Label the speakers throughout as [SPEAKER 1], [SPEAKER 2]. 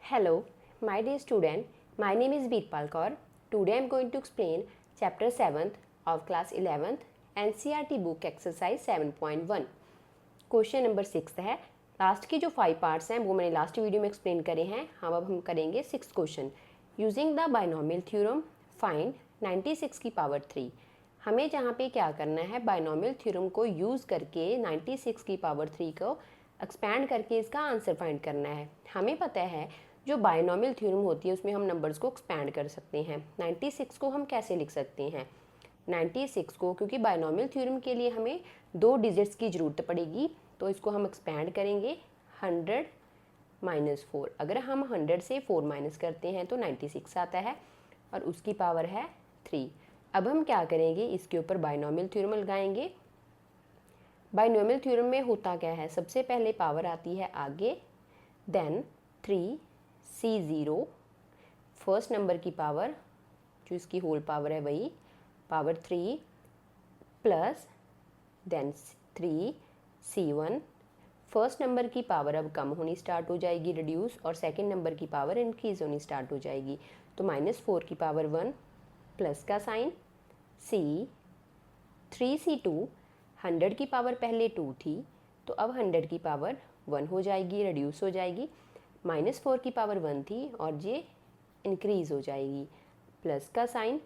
[SPEAKER 1] Hello, my dear student. My name is Veerpal Kaur. Today I am going to explain chapter 7th of class 11th NCERT book exercise 7.1. Question number 6 है. Last के जो 5 parts हैं वो मैंने last video में explain करे हैं. अब हम करेंगे 6th question. Using the binomial theorem find 96 की पावर 3. हमें जहाँ पे क्या करना है, बाइनोमियल थ्योरम को यूज़ करके 96 की पावर 3 को एक्सपैंड करके इसका आंसर फाइंड करना है. हमें पता है जो बाइनोमियल थ्योरम होती है उसमें हम नंबर्स को एक्सपैंड कर सकते हैं. 96 को हम कैसे लिख सकते हैं? 96 को, क्योंकि बाइनोमियल थ्योरम के लिए हमें 2 डिजिट्स की ज़रूरत पड़ेगी, तो इसको हम एक्सपैंड करेंगे 100 - 4. अगर हम 100 से 4 माइनस करते हैं तो 96 आता है और उसकी पावर है 3. अब हम क्या करेंगे, इसके ऊपर बाइनोमियल थ्योरम लगाएंगे. बाइनोमियल थ्योरम में होता क्या है, सबसे पहले पावर आती है आगे, देन 3C0 फर्स्ट नंबर की पावर, जो इसकी होल पावर है वही power 3 plus then 3C1 first number की पावर अब कम होनी स्टार्ट हो जाएगी, रिड्यूस, और सेकंड नंबर की पावर इंक्रीज होनी स्टार्ट हो जाएगी. तो -4 की पावर 1 प्लस का साइन C 3C2 100 की पावर पहले 2 थी तो अब 100 की पावर 1 हो जाएगी, रिड्यूस हो जाएगी. -4 की पावर 1 थी और ये इंक्रीज़ हो जाएगी, प्लस का साइन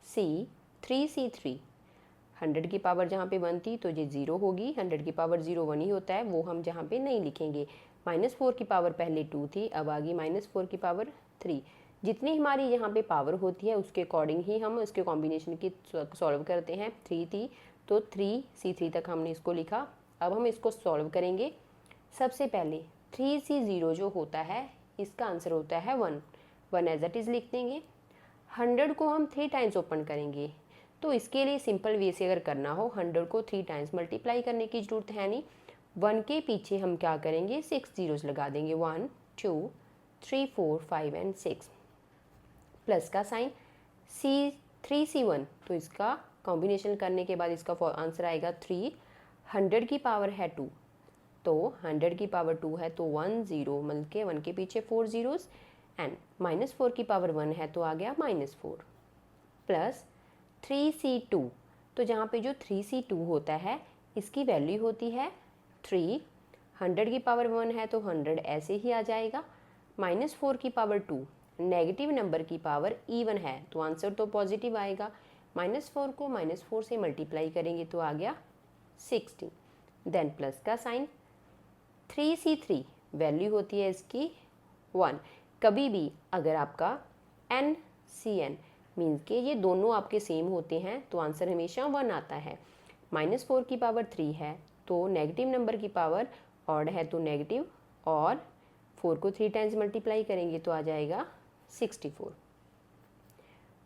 [SPEAKER 1] C 3C3 100 की पावर जहाँ पे 1 थी तो ये 0 होगी. 100 की पावर 0 1 ही होता है, वो हम जहाँ पे नहीं लिखेंगे. -4 की पावर पहले 2 थी, अब आ गई -4 की पावर 3. जितनी हमारी यहाँ पे पावर होती है उसके अकॉर्डिंग ही हम इसके कॉम्बिनेशन की सॉल्व करते हैं. 3 थी तो 3C3 तक हमने इसको लिखा. अब हम इसको सॉल्व करेंगे. सबसे पहले 3C0 जो होता है इसका आंसर होता है 1 एज इट इज़ लिख देंगे. 100 को हम 3 टाइम्स ओपन करेंगे, तो इसके लिए सिंपल वे से अगर करना हो 100 को 3 टाइम्स मल्टीप्लाई करने की ज़रूरत है नहीं. 1 के पीछे हम क्या करेंगे, 6 जीरोस लगा देंगे, 1 2 3 4 5 एंड 6 प्लस का साइन C3C1, तो इसका कॉम्बिनेशन करने के बाद इसका आंसर आएगा 3. 100 की पावर है 2, तो 100 की पावर 2 है तो 1 0 मिल के 1 के पीछे 4 जीरोस, एंड -4 की पावर 1 है तो आ गया -4 प्लस 3C2. तो जहाँ पे जो 3C2 होता है इसकी वैल्यू होती है 3. 100 की पावर 1 है तो 100 ऐसे ही आ जाएगा. -4 की पावर 2, नेगेटिव नंबर की पावर इवन है तो आंसर तो पॉजिटिव आएगा. -4 को -4 से मल्टीप्लाई करेंगे तो आ गया 16. देन प्लस का साइन 3C3 वैल्यू होती है इसकी 1. कभी भी अगर आपका NCN मीन्स के ये दोनों आपके सेम होते हैं तो आंसर हमेशा 1 आता है. -4 की पावर 3 है तो नेगेटिव नंबर की पावर ऑड है तो नेगेटिव, और 4 को 3 टाइम्स मल्टीप्लाई करेंगे तो आ जाएगा 64.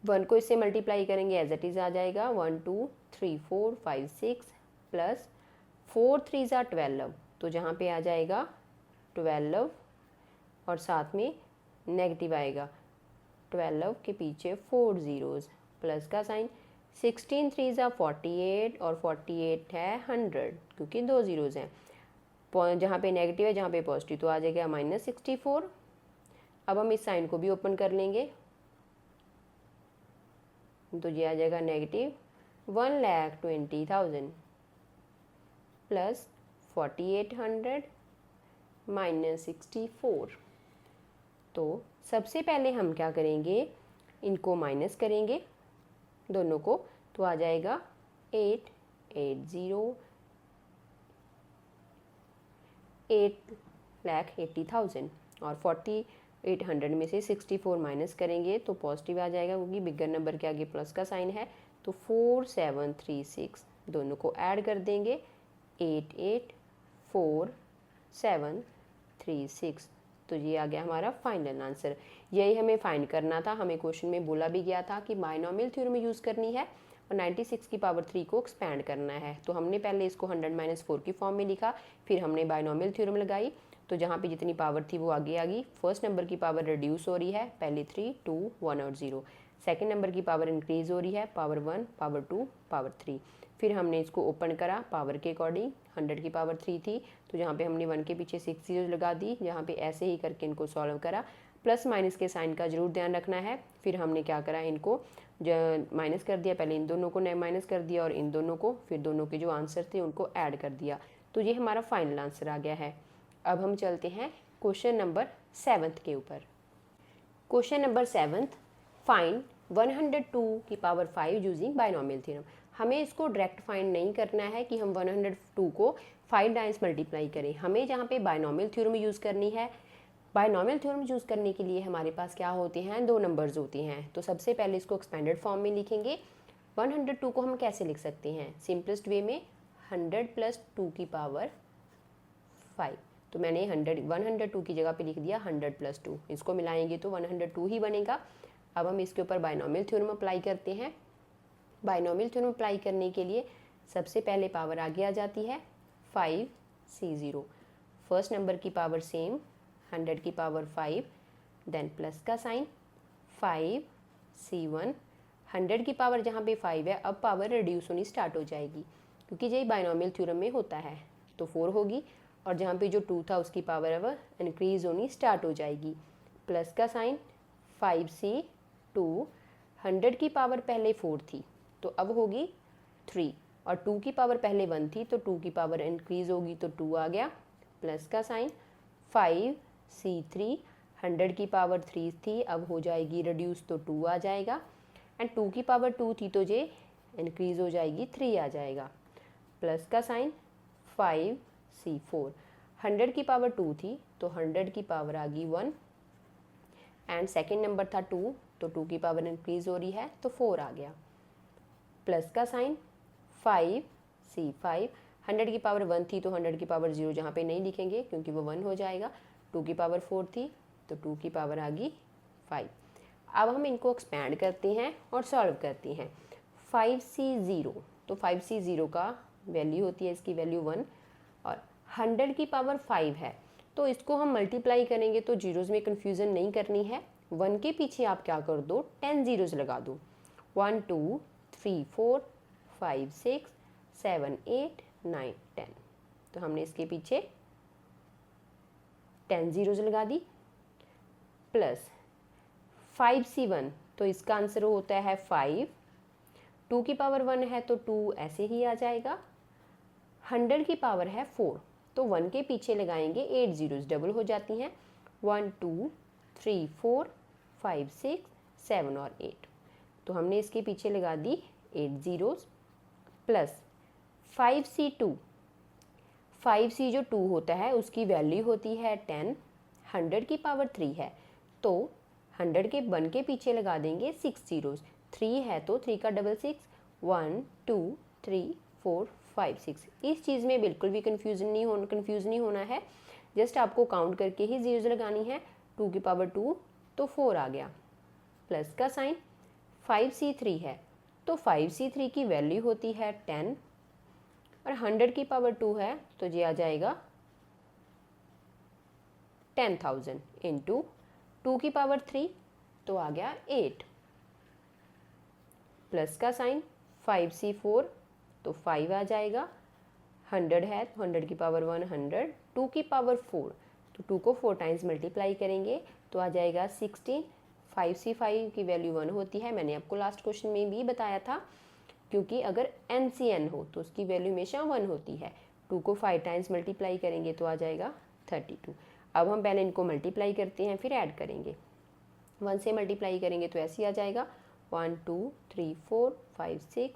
[SPEAKER 1] 1 को इससे मल्टीप्लाई करेंगे एज इट इज़ आ जाएगा 1 2 3 4 5 6 प्लस 4 3 ज़ा 12, तो जहाँ पे आ जाएगा 12 और साथ में नेगेटिव आएगा. 12 के पीछे 4 जीरोस, प्लस का साइन 16 3 ज़ा 48 और 48 है 100 क्योंकि 2 जीरोस हैं. जहाँ पे नेगेटिव है जहाँ पे पॉजिटिव तो आ जाएगा -64. अब हम इस साइन को भी ओपन कर लेंगे तो ये आ जाएगा -1,20,000 प्लस 4800 -64. तो सबसे पहले हम क्या करेंगे, इनको माइनस करेंगे दोनों को, तो आ जाएगा 8,80,000 और 4800 में से 64 माइनस करेंगे तो पॉजिटिव आ जाएगा क्योंकि बिगर नंबर के आगे प्लस का साइन है. तो 4736 दोनों को ऐड कर देंगे 884736, तो ये आ गया हमारा फाइनल आंसर. यही हमें फाइंड करना था. हमें क्वेश्चन में बोला भी गया था कि बाइनोमियल थ्योरम यूज़ करनी है और 96 की पावर 3 को एक्सपैंड करना है. तो हमने पहले इसको 100 - 4 की फॉर्म में लिखा, फिर हमने बाइनोमियल थ्योरम लगाई, तो जहाँ पे जितनी पावर थी वो आगे आ गई. फर्स्ट नंबर की पावर रिड्यूस हो रही है, पहले 3 2 1 और 0. सेकेंड नंबर की पावर इंक्रीज़ हो रही है, पावर 1 पावर 2 पावर 3. फिर हमने इसको ओपन करा पावर के अकॉर्डिंग, 100 की पावर 3 थी, तो जहाँ पे हमने 1 के पीछे 6 जीरो लगा दी, जहाँ पे ऐसे ही करके इनको सॉल्व करा। प्लस माइनस के साइन का जरूर ध्यान रखना है। फिर हमने क्या करा, इनको माइनस कर दिया, पहले इन दोनों को माइनस कर दिया और इन दोनों को, फिर दोनों के जो आंसर थे उनको ऐड कर दिया। तो ये हमारा फाइनल आंसर आ गया है। अब हम चलते हैं क्वेश्चन नंबर 7 के ऊपर। क्वेश्चन नंबर 7, फाइंड 102 की पावर 5 यूजिंग बाइनोमियल थ्योरम। हमें इसको डायरेक्ट फाइंड नहीं करना है कि हम 102 को 5 टाइम्स मल्टीप्लाई करें, हमें जहाँ पे बाइनोमियल थ्योरम यूज़ करनी है। बाइनोमियल थ्योरम यूज़ करने के लिए हमारे पास क्या होते हैं, 2 नंबर्स होते हैं। तो सबसे पहले इसको एक्सपेंडेड फॉर्म में लिखेंगे। 102 को हम कैसे लिख सकते हैं, सिंपलेस्ट वे में 100 प्लस 2 की पावर 5। तो मैंने 102 की जगह पे लिख दिया 100 प्लस 2, इसको मिलाएंगे तो 102 ही बनेगा। अब हम इसके ऊपर बाइनोमियल थ्योरम अप्लाई करते हैं। बाइनोमियल थ्योरम अप्लाई करने के लिए सबसे पहले पावर आगे आ जाती है 5C0, फर्स्ट नंबर की पावर सेम 100 की पावर 5, देन प्लस का साइन 5C1, 100 की पावर जहाँ पे 5 है, अब पावर रिड्यूस होनी स्टार्ट हो जाएगी क्योंकि यही बाइनोमियल थ्योरम में होता है। तो 4 होगी और जहाँ पे जो 2 था उसकी पावर अब इंक्रीज होनी स्टार्ट हो जाएगी। प्लस का साइन 5C2, 100 की पावर पहले 4 थी तो अब होगी 3, और 2 की पावर पहले 1 थी तो 2 की पावर इंक्रीज होगी तो 2 आ गया। प्लस का साइन 5C3, 100 की पावर 3 थी अब हो जाएगी रिड्यूस तो 2 आ जाएगा, एंड 2 की पावर 2 थी तो ये इंक्रीज हो जाएगी 3 आ जाएगा। प्लस का साइन 5C4, 100 की पावर 2 थी तो 100 की पावर आ गई 1, एंड सेकेंड नंबर था 2 तो 2 की पावर इंक्रीज हो रही है तो 4 आ गया। प्लस का साइन 5C5, 100 की पावर 1 थी तो 100 की पावर 0 जहाँ पे नहीं लिखेंगे क्योंकि वो 1 हो जाएगा। 2 की पावर 4 थी तो 2 की पावर आ गई 5। अब हम इनको एक्सपैंड करते हैं और सॉल्व करते हैं। 5C0, तो 5C0 का वैल्यू होती है, इसकी वैल्यू 1, और 100 की पावर 5 है तो इसको हम मल्टीप्लाई करेंगे तो जीरोज़ में कन्फ्यूज़न नहीं करनी है। 1 के पीछे आप क्या कर दो, 10 जीरोज़ लगा दो। 1 2 3 4 5 6 7 8 9 10, तो हमने इसके पीछे 10 जीरोज़ लगा दी। प्लस 5C1, तो इसका आंसर होता है 5, 2 की पावर 1 है तो 2 ऐसे ही आ जाएगा। 100 की पावर है 4 तो 1 के पीछे लगाएंगे 8 जीरोज़, डबल हो जाती हैं 1 2 3 4 5 6 7 और 8, तो हमने इसके पीछे लगा दी 8 जीरोज़। प्लस 5C2, 5C जो 2 होता है उसकी वैल्यू होती है 10, 100 की पावर 3 है तो 100 के 1 के पीछे लगा देंगे 6 जीरोज़, 3 है तो 3 का डबल 6, 1 2 3 4 5 6। इस चीज़ में बिल्कुल भी कंफ्यूज नहीं होना है, जस्ट आपको काउंट करके ही जीरोज़ लगानी है। 2 की पावर 2 तो 4 आ गया। प्लस का साइन 5C3 है तो 5C3 की वैल्यू होती है 10, और 100 की पावर 2 है तो ये आ जाएगा 10,000 इंटू 2 की पावर 3 तो आ गया 8। प्लस का साइन 5C4 तो 5 आ जाएगा, 100 है तो 100 की पावर 100, 2 की पावर 4 तो 2 को 4 टाइम्स मल्टीप्लाई करेंगे तो आ जाएगा 16। 5C5 की वैल्यू 1 होती है, मैंने आपको लास्ट क्वेश्चन में भी बताया था, क्योंकि अगर NCN हो तो उसकी वैल्यू हमेशा 1 होती है। 2 को 5 टाइम्स मल्टीप्लाई करेंगे तो आ जाएगा 32। अब हम पहले इनको मल्टीप्लाई करते हैं फिर ऐड करेंगे। 1 से मल्टीप्लाई करेंगे तो ऐसे ही आ जाएगा 1 2 3 4 5 6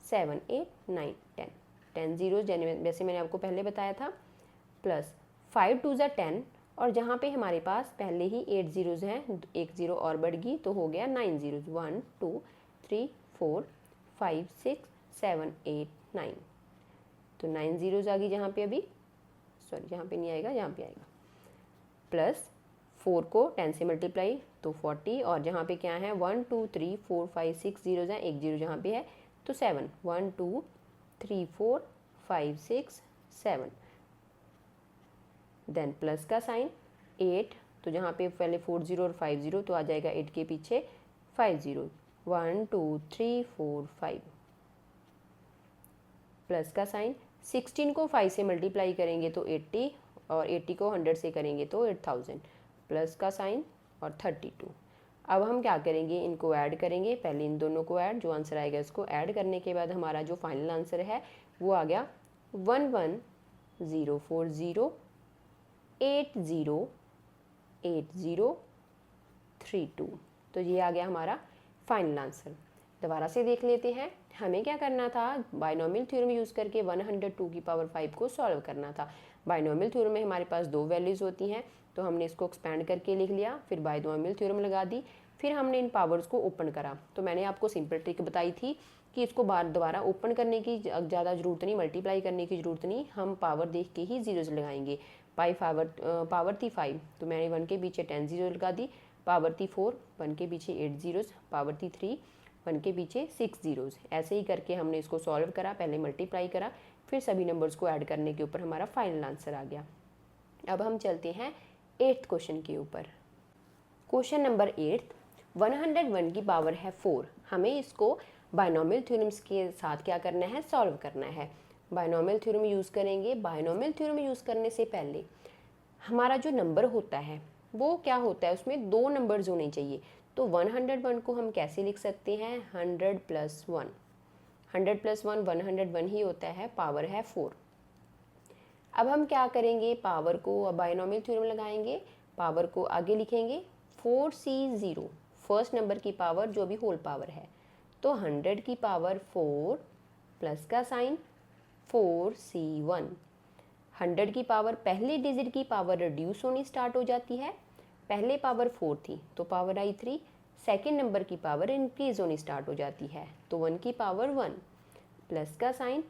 [SPEAKER 1] 7 8 9 10, 10 जीरो वैसे मैंने आपको पहले बताया था। प्लस 5 2 10, और जहाँ पे हमारे पास पहले ही 8 जीरोज़ हैं, एक ज़ीरो और बढ़ गई तो हो गया 9 जीरोज़, 1 2 3 4 5 6 7 8 9, तो 9 जीरोज़ आ गई जहाँ पे अभी, सॉरी यहाँ पे नहीं आएगा, यहाँ पे आएगा। प्लस 4 को 10 से मल्टीप्लाई तो 40, और जहाँ पे क्या है 1 2 3 4 5 6 जीरोज़ हैं, एक जीरो जहाँ पे है तो 7, 1 2 3 4 5 6 7, देन प्लस का साइन 8, तो जहाँ पे पहले 4 जीरो और 5 जीरो तो आ जाएगा 8 के पीछे 5 जीरो, 1 2 3 4 5, प्लस का साइन 16 को 5 से मल्टीप्लाई करेंगे तो 80, और 80 को 100 से करेंगे तो 8000, प्लस का साइन और 32। अब हम क्या करेंगे, इनको ऐड करेंगे। पहले इन दोनों को ऐड, जो आंसर आएगा इसको ऐड करने के बाद हमारा जो फाइनल आंसर है वो आ गया 11,040,80,8032। तो ये आ गया हमारा फाइनल आंसर। दोबारा से देख लेते हैं, हमें क्या करना था, बाइनोमियल थ्योरम यूज़ करके 102 की पावर 5 को सॉल्व करना था। बाइनोमियल थ्योरम में हमारे पास दो वैल्यूज़ होती हैं, तो हमने इसको एक्सपेंड करके लिख लिया, फिर बाइनोमियल थ्योरम लगा दी, फिर हमने इन पावर्स को ओपन करा। तो मैंने आपको सिंपल ट्रिक बताई थी कि इसको दोबारा ओपन करने की ज़्यादा ज़रूरत नहीं, मल्टीप्लाई करने की ज़रूरत नहीं, हम पावर देख के ही जीरोज लगाएंगे। पावर थी 5, तो मैंने 1 के पीछे 10 जीरो लगा दी। पावर थी 4, 1 के पीछे 8 जीरोज़। पावर थी 3, 1 के पीछे 6 जीरोज़। ऐसे ही करके हमने इसको सॉल्व करा, पहले मल्टीप्लाई करा, फिर सभी नंबर्स को ऐड करने के ऊपर हमारा फाइनल आंसर आ गया। अब हम चलते हैं 8th क्वेश्चन के ऊपर। क्वेश्चन नंबर 8, 101 की पावर है 4। हमें इसको बाइनोमियल थ्योरम्स के साथ क्या करना है, सॉल्व करना है। बाइनोमियल थ्योरम यूज़ करेंगे। बाइनोमियल थ्योरम यूज़ करने से पहले हमारा जो नंबर होता है वो क्या होता है, उसमें दो नंबर्स होने चाहिए। तो 101 को हम कैसे लिख सकते हैं, 100 + 1। 100 + 1 101 ही होता है, पावर है 4। अब हम क्या करेंगे, पावर को बाइनोमियल थ्योरम लगाएंगे, पावर को आगे लिखेंगे 4C0, फर्स्ट नंबर की पावर जो भी होल पावर है। तो 100 की पावर 4 प्लस का साइन 4C1। 100 की पावर, पहले डिजिट की पावर रिड्यूस होनी स्टार्ट हो जाती है। पहले पावर 4 थी तो पावर आई 3, सेकेंड नंबर की पावर इंक्रीज होनी स्टार्ट हो जाती है, तो 1 की पावर 1 प्लस का साइन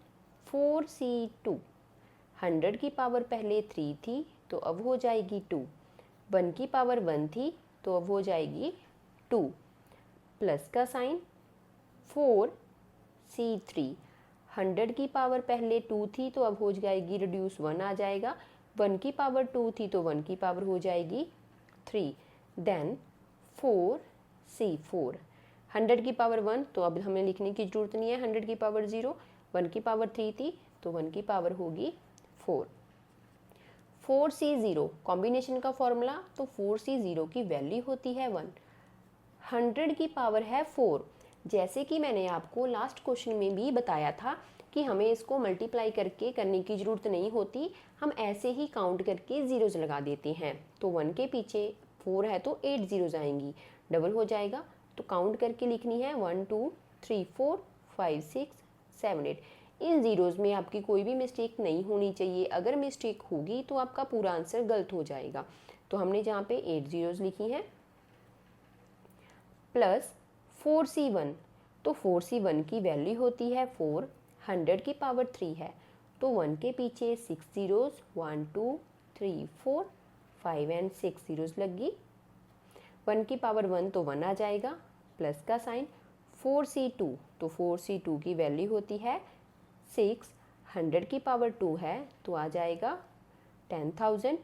[SPEAKER 1] 4C2। 100 की पावर पहले 3 थी तो अब हो जाएगी 2, 1 की पावर 1 थी तो अब हो जाएगी 2, प्लस का साइन 4C3। 100 की पावर पहले 2 थी तो अब हो जाएगी रिड्यूस 1 आ जाएगा, 1 की पावर 2 थी तो 1 की पावर हो जाएगी 3, देन 4C4। 100 की पावर 1 तो अब हमें लिखने की ज़रूरत नहीं है, 100 की पावर 0, 1 की पावर 3 थी तो 1 की पावर होगी 4। 4C0 कॉम्बिनेशन का फॉर्मूला, तो 4C0 की वैल्यू होती है 1। 100 की पावर है 4, जैसे कि मैंने आपको लास्ट क्वेश्चन में भी बताया था कि हमें इसको मल्टीप्लाई करके करने की ज़रूरत नहीं होती, हम ऐसे ही काउंट करके ज़ीरोज़ लगा देते हैं। तो 1 के पीछे 4 है तो 8 ज़ीरोज़ आएंगी, डबल हो जाएगा, तो काउंट करके लिखनी है 1 2 3 4 5 6 7 8। इन ज़ीरोज़ में आपकी कोई भी मिस्टेक नहीं होनी चाहिए, अगर मिस्टेक होगी तो आपका पूरा आंसर गलत हो जाएगा। तो हमने जहाँ पे 8 ज़ीरोज़ लिखी हैं, प्लस 4C1, तो 4C1 की वैल्यू होती है 4, 100 की पावर 3 है, तो 1 के पीछे 6 ज़ीरोज़, 1 2 3 4 5 एंड 6 ज़ीरोज़ लगी। 1 की पावर 1 तो 1 आ जाएगा, प्लस का साइन 4C2, तो 4C2 की वैल्यू होती है 6, 100 की पावर 2 है तो आ जाएगा 10,000,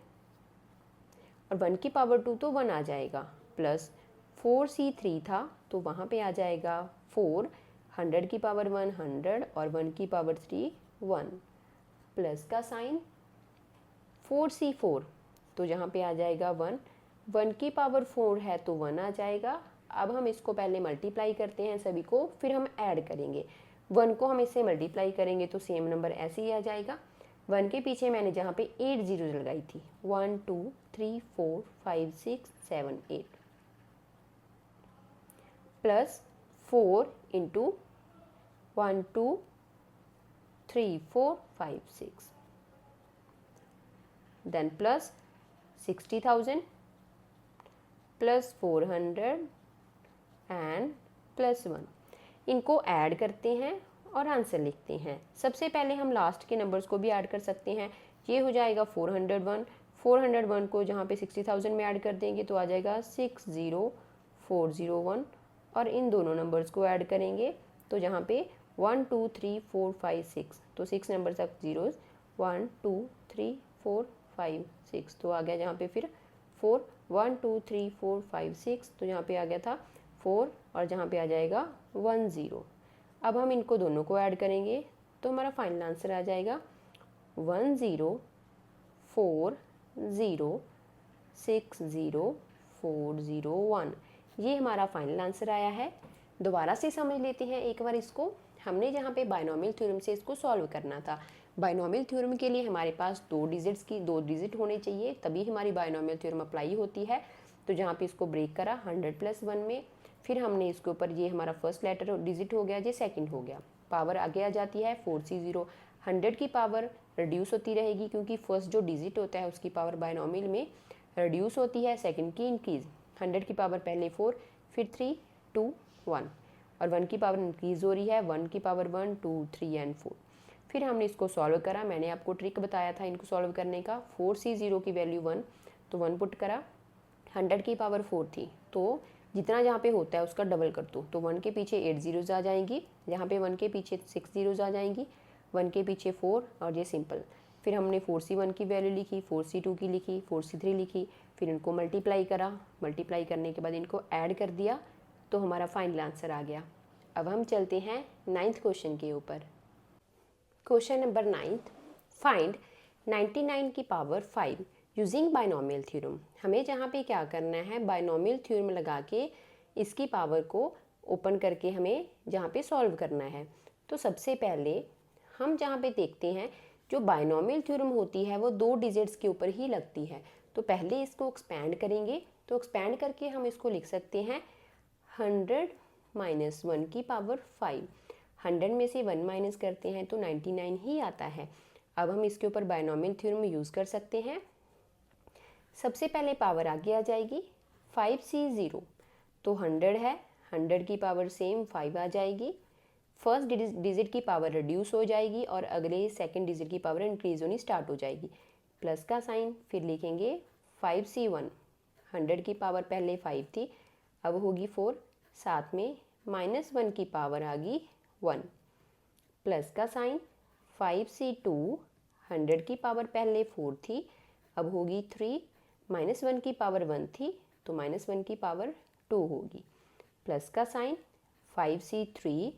[SPEAKER 1] और 1 की पावर 2 तो 1 आ जाएगा, प्लस 4C3 था तो वहाँ पे आ जाएगा 4, 100 की पावर 1 100 और 1 की पावर 3 1, प्लस का साइन 4C4, तो जहाँ पे आ जाएगा 1, 1 की पावर 4 है तो 1 आ जाएगा। अब हम इसको पहले मल्टीप्लाई करते हैं सभी को, फिर हम ऐड करेंगे। 1 को हम इससे मल्टीप्लाई करेंगे तो सेम नंबर ऐसे ही आ जाएगा। 1 के पीछे मैंने जहाँ पे 8 ज़ीरोज़ लगाई थी, 1 2 3 4 5 6 7 8, plus 4 into 1 2 3 4 5 6, then plus 60,000 plus 400 and plus 1। इनको ऐड करते हैं और आंसर लिखते हैं। सबसे पहले हम लास्ट के नंबर्स को भी ऐड कर सकते हैं। ये हो जाएगा 401, 401 को जहाँ पे 60,000 में ऐड कर देंगे तो आ जाएगा 60401, और इन दोनों नंबर्स को ऐड करेंगे तो जहाँ पे 1 2 3 4 5 6, तो 6 नंबर तक ज़ीरोज़, 1 2 3 4 5 6, तो आ गया जहाँ पे फिर 4, 1 2 3 4 5 6, तो यहाँ पे आ गया था 4, और जहाँ पे आ जाएगा 1 0। अब हम इनको दोनों को ऐड करेंगे तो हमारा फाइनल आंसर आ जाएगा 1040604001। ये हमारा फाइनल आंसर आया है। दोबारा से समझ लेते हैं एक बार इसको। हमने जहाँ पे बायनोमियल थ्योरम से इसको सॉल्व करना था। बायनोमियल थ्योरम के लिए हमारे पास दो डिजिट होने चाहिए, तभी हमारी बायनोमियल थ्योरम अप्लाई होती है। तो जहाँ पे इसको ब्रेक करा 100+1 में, फिर हमने इसके ऊपर ये हमारा फर्स्ट लेटर डिजिट हो गया, ये सेकंड हो गया, पावर आगे आ जाती है 4C0। 100 की पावर रिड्यूस होती रहेगी क्योंकि फर्स्ट जो डिजिट होता है उसकी पावर बायनोमियल में रिड्यूस होती है, सेकंड की इंक्रीज। 100 की पावर पहले 4, फिर 3, 2, 1, और 1 की पावर इंक्रीज हो रही है, 1 की पावर 1, 2, 3 एंड 4। फिर हमने इसको सॉल्व करा, मैंने आपको ट्रिक बताया था इनको सॉल्व करने का। 4C0 की वैल्यू 1, तो 1 पुट करा, 100 की पावर 4 थी, तो जितना जहाँ पे होता है उसका डबल कर दो, तो 1 के पीछे 8 जीरोज़ आ जाएंगी, यहाँ पे 1 के पीछे 6 जीरोज़ आ जाएंगी, 1 के पीछे 4, और ये सिंपल। फिर हमने 4C1 की वैल्यू लिखी, 4C2 की लिखी, 4C3 लिखी, फिर इनको मल्टीप्लाई करा, मल्टीप्लाई करने के बाद इनको ऐड कर दिया, तो हमारा फाइनल आंसर आ गया। अब हम चलते हैं 9th क्वेश्चन के ऊपर। क्वेश्चन नंबर 9th, फाइंड 99 की पावर 5 यूजिंग बायनोमियल थ्योरम। हमें जहाँ पे क्या करना है, बायनोमियल थ्योरम लगा के इसकी पावर को ओपन करके हमें जहाँ पे सॉल्व करना है। तो सबसे पहले हम जहाँ पे देखते हैं, जो बायनोमियल थ्योरम होती है वो दो डिजिट्स के ऊपर ही लगती है। तो पहले इसको एक्सपैंड करेंगे, तो एक्सपैंड करके हम इसको लिख सकते हैं 100 - 1 की पावर 5। 100 में से 1 माइनस करते हैं तो 99 ही आता है। अब हम इसके ऊपर बायनोमियल थ्योरम यूज़ कर सकते हैं। सबसे पहले पावर आगे आ जाएगी 5C0, तो 100 है, 100 की पावर सेम 5 आ जाएगी। फर्स्ट डिजिट की पावर रिड्यूस हो जाएगी और अगले सेकंड डिजिट की पावर इंक्रीज होनी स्टार्ट हो जाएगी। प्लस का साइन, फिर लिखेंगे 5C1, 100 की पावर पहले 5 थी, अब होगी 4, साथ में -1 की पावर आ गई 1, प्लस का साइन 5C2, 100 की पावर पहले 4 थी, अब होगी 3, -1 की पावर 1 थी, तो -1 की पावर 2 होगी, प्लस का साइन 5C3,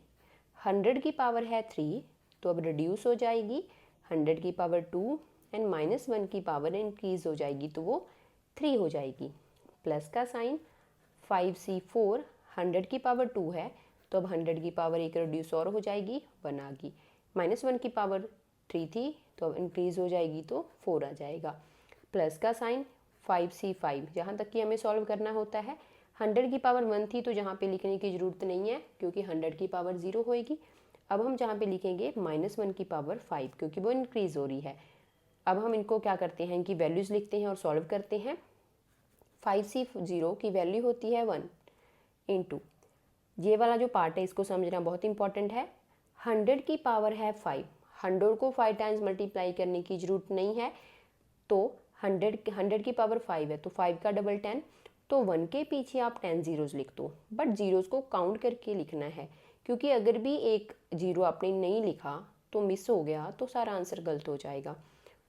[SPEAKER 1] 100 की पावर है 3, तो अब रिड्यूस हो जाएगी 100 की पावर 2 एंड -1 की पावर इंक्रीज हो जाएगी, तो वो 3 हो जाएगी, प्लस का साइन 5C4, 100 की पावर 2 है, तो अब 100 की पावर एक रिड्यूस और हो जाएगी, 1 आ गई, -1 की पावर 3 थी, तो अब इंक्रीज हो जाएगी तो 4 आ जाएगा, प्लस का साइन 5C5, जहाँ तक कि हमें सॉल्व करना होता है। 100 की पावर 1 थी, तो जहाँ पे लिखने की ज़रूरत नहीं है क्योंकि 100 की पावर 0 होएगी। अब हम जहाँ पे लिखेंगे -1 की पावर 5, क्योंकि वो इंक्रीज़ हो रही है। अब हम इनको क्या करते हैं, इनकी वैल्यूज़ लिखते हैं और सॉल्व करते हैं। 5C0 की वैल्यू होती है 1 इंटू, ये वाला जो पार्ट है इसको समझना बहुत इंपॉर्टेंट है। 100 की पावर है 5, 100 को 5 टाइम्स मल्टीप्लाई करने की ज़रूरत नहीं है, तो 100 की पावर 5 है, तो 5 का डबल 10, तो 1 के पीछे आप 10 जीरोज़ लिख दो, बट जीरोज़ को काउंट करके लिखना है, क्योंकि अगर भी एक जीरो आपने नहीं लिखा तो मिस हो गया तो सारा आंसर गलत हो जाएगा।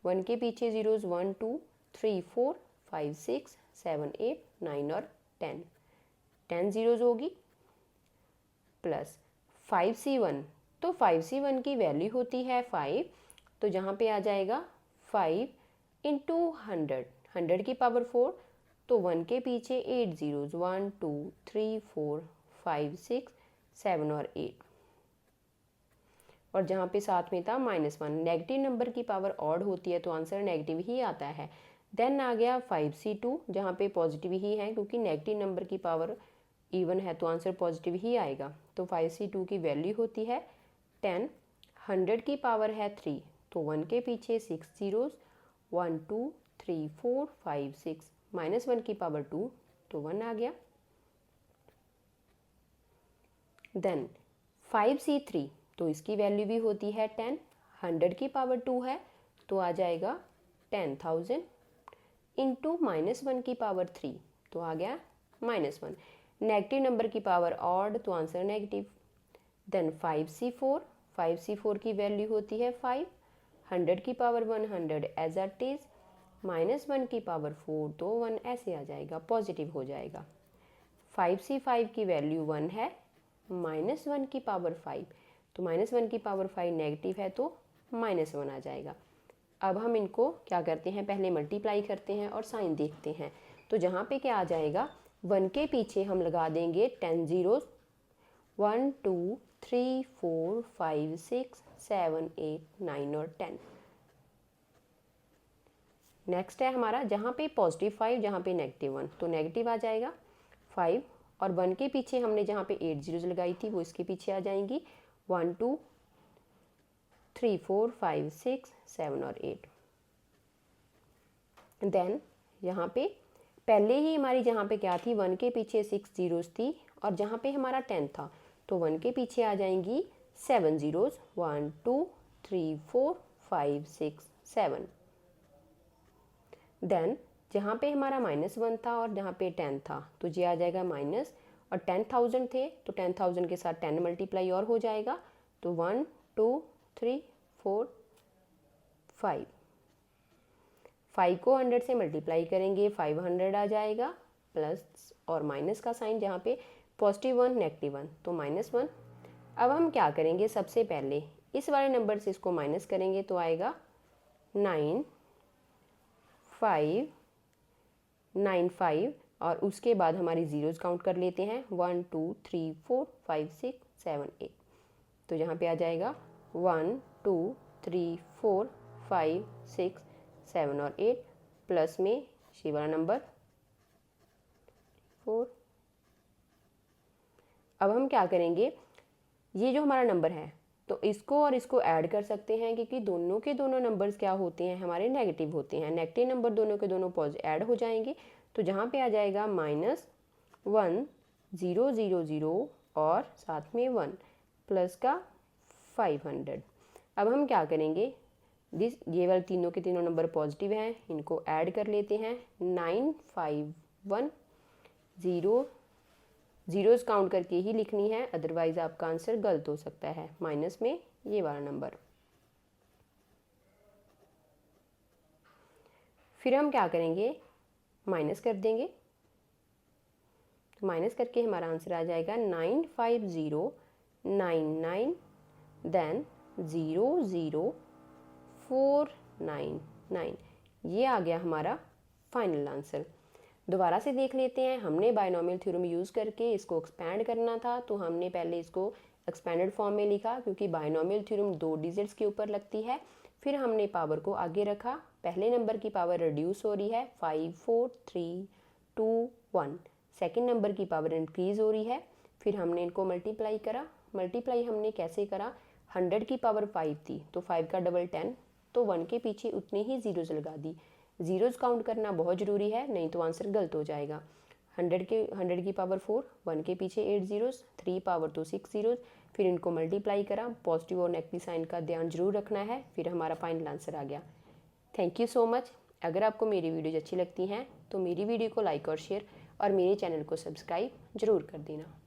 [SPEAKER 1] 1 के पीछे जीरोज़ 1, 2, 3, 4, 5, 6, 7, 8, 9 और 10, 10 जीरोज़ होगी, प्लस 5C1, तो 5C1 की वैल्यू होती है 5, तो जहाँ पे आ जाएगा 5 इंटू 100, 100 की पावर 4, तो 1 के पीछे 8 जीरोज़ 1, 2, 3, 4, 5, 6, 7 और 8, और जहाँ पे साथ में था -1, नेगेटिव नंबर की पावर ऑड होती है तो आंसर नेगेटिव ही आता है। देन आ गया 5C2, जहाँ पे पॉजिटिव ही है क्योंकि नेगेटिव नंबर की पावर इवन है तो आंसर पॉजिटिव ही आएगा, तो 5C2 की वैल्यू होती है 10, 100 की पावर है 3, तो 1 के पीछे 6 जीरोज़ 1, 2, 3, 4, 5, 6, -1 की पावर 2, तो 1 आ गया। देन 5C3, तो इसकी वैल्यू भी होती है 10, 100 की पावर 2 है, तो आ जाएगा 10,000 इंटू -1 की पावर 3, तो आ गया -1, नेगेटिव नंबर की पावर ऑड तो answer negative. Then 5C4, 5C4 की वैल्यू होती है 5, 100 की पावर 100 एज इट इज़, -1 की पावर 4, तो 1 ऐसे आ जाएगा, पॉजिटिव हो जाएगा। 5C5 की वैल्यू 1 है, -1 की पावर 5, तो -1 की पावर 5 नेगेटिव है तो -1 आ जाएगा, अब हम इनको क्या करते हैं, पहले मल्टीप्लाई करते हैं और साइन देखते हैं। तो जहाँ पे क्या आ जाएगा, 1 के पीछे हम लगा देंगे 10 ज़ीरोज़, 1 2 3 4 5 6 7 8 9 और 10। नेक्स्ट है हमारा जहाँ पे +5 जहाँ पे -1, तो नेगेटिव आ जाएगा 5, और 1 के पीछे हमने जहाँ पे 8 ज़ीरोज़ लगाई थी वो इसके पीछे आ जाएंगी 1 2 3 4 5 6 7 और 8। देन यहाँ पे पहले ही हमारी जहाँ पे क्या थी, 1 के पीछे 6 ज़ीरोज़ थी, और जहाँ पे हमारा 10 था तो 1 के पीछे आ जाएंगी 7 ज़ीरोज़, 1 2 3 4 5 6 7। देन जहाँ पे हमारा -1 था और जहाँ पे 10 था तो ये आ जाएगा माइनस, और 10,000 थे तो 10,000 के साथ 10 मल्टीप्लाई और हो जाएगा, तो 1 2 3 4 5। 5 को 100 से मल्टीप्लाई करेंगे 500 आ जाएगा, प्लस और माइनस का साइन, जहाँ पे +1 -1 तो -1। अब हम क्या करेंगे, सबसे पहले इस वाले नंबर से इसको माइनस करेंगे तो आएगा 9 5 9 5, और उसके बाद हमारी ज़ीरोज़ काउंट कर लेते हैं 1 2 3 4 5 6 7 8। तो यहाँ पे आ जाएगा 1 2 3 4 5 6 7 और 8, प्लस में ये वाला नंबर 4। अब हम क्या करेंगे, ये जो हमारा नंबर है तो इसको और इसको ऐड कर सकते हैं, क्योंकि दोनों के दोनों नंबर्स क्या होते हैं, हमारे नेगेटिव होते हैं। नेगेटिव नंबर दोनों के दोनों ऐड हो जाएंगे, तो जहाँ पे आ जाएगा -1 0 0 0 और साथ में 1 प्लस का 500। अब हम क्या करेंगे, ये वाले तीनों के तीनों नंबर पॉजिटिव हैं, इनको ऐड कर लेते हैं। 9 5 1 0, ज़ीरोज़ काउंट करके ही लिखनी है, अदरवाइज़ आपका आंसर गलत हो सकता है, माइनस में ये वाला नंबर। फिर हम क्या करेंगे, माइनस कर देंगे, तो माइनस करके हमारा आंसर आ जाएगा 95099, देन 00499। ये आ गया हमारा फाइनल आंसर। दोबारा से देख लेते हैं, हमने बायनॉमियल थ्योरम यूज़ करके इसको एक्सपैंड करना था, तो हमने पहले इसको एक्सपेंडेड फॉर्म में लिखा, क्योंकि बायनॉमियल थ्योरम 2 डिजिट्स के ऊपर लगती है। फिर हमने पावर को आगे रखा, पहले नंबर की पावर रिड्यूस हो रही है 5 4 3 2 1, सेकेंड नंबर की पावर इंक्रीज़ हो रही है। फिर हमने इनको मल्टीप्लाई करा, मल्टीप्लाई हमने कैसे करा, 100 की पावर 5 थी तो 5 का डबल 10, तो 1 के पीछे उतनी ही ज़ीरोज़ लगा दी। ज़ीरोज़ काउंट करना बहुत ज़रूरी है, नहीं तो आंसर गलत हो जाएगा। 100 की पावर 4, 1 के पीछे 8 ज़ीरोज़, 3 पावर तो 6 ज़ीरोज़, फिर इनको मल्टीप्लाई करा, पॉजिटिव और नेगेटिव साइन का ध्यान जरूर रखना है, फिर हमारा फाइनल आंसर आ गया। Thank you so much. अगर आपको मेरी वीडियोज़ अच्छी लगती हैं तो मेरी वीडियो को लाइक और शेयर और मेरे चैनल को सब्सक्राइब ज़रूर कर देना।